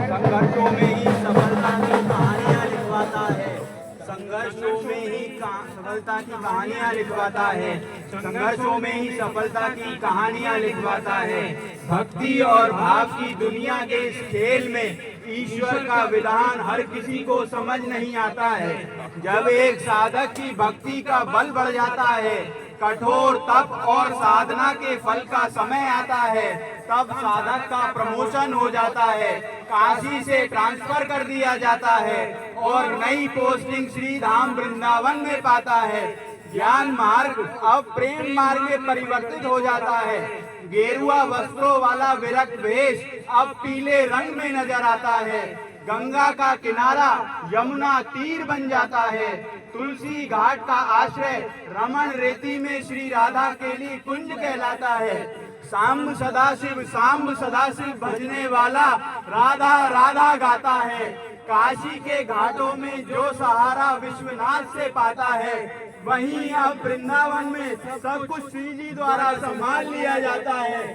संघर्षों में ही सफलता की कहानियां लिखवाता है। संघर्षों में ही सफलता की कहानियां लिखवाता है। संघर्षों में ही सफलता की कहानियां लिखवाता है। भक्ति और भाव की दुनिया के इस खेल में ईश्वर का विधान हर किसी को समझ नहीं आता है। जब एक साधक की भक्ति का बल बढ़ जाता है, कठोर तप और साधना के फल का समय आता है, तब साधक का प्रमोशन हो जाता है, काशी से ट्रांसफर कर दिया जाता है और नई पोस्टिंग श्री धाम वृंदावन में पाता है। ज्ञान मार्ग अब प्रेम मार्ग में परिवर्तित हो जाता है। गेरुआ वस्त्रों वाला विरक्त वेश अब पीले रंग में नजर आता है। गंगा का किनारा यमुना तीर बन जाता है। तुलसी घाट का आश्रय रमण रेती में श्री राधा केली कुंज कहलाता है। सांब सदाशिव भजने वाला राधा राधा गाता है। काशी के घाटों में जो सहारा विश्वनाथ से पाता है, वहीं अब वृंदावन में सब कुछ श्री जी द्वारा संभाल लिया जाता है।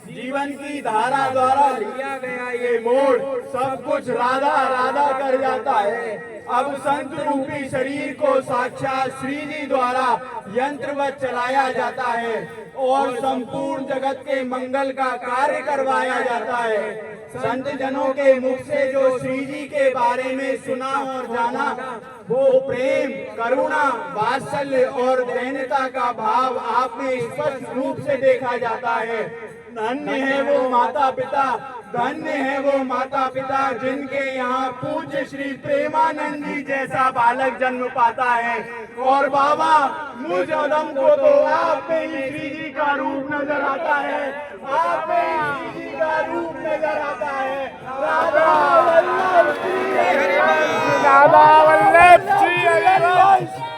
जीवन की धारा द्वारा लिया गया ये मोड़ सब कुछ राधा राधा कर जाता है। अब संत रूपी शरीर को साक्षात श्री जी द्वारा यंत्रवत चलाया जाता है और संपूर्ण जगत के मंगल का कार्य करवाया जाता है। संत जनों के मुख से जो श्री जी के बारे में सुना और जाना, वो प्रेम, करुणा, वात्सल्य और दैन्यता का भाव आप में स्पष्ट रूप से देखा जाता है। धन्य है वो माता पिता, धन्य है वो माता पिता जिनके यहाँ पूज्य श्री प्रेमानंद जी जैसा बालक जन्म पाता है। और बाबा, मुझ अदम को तो आप में ही श्री जी का रूप नजर आता है, आप में ही श्री जी का रूप नजर आता है। राधा वल्लभ श्री हरि वंश, राधा वल्लभ श्री हरि वंश।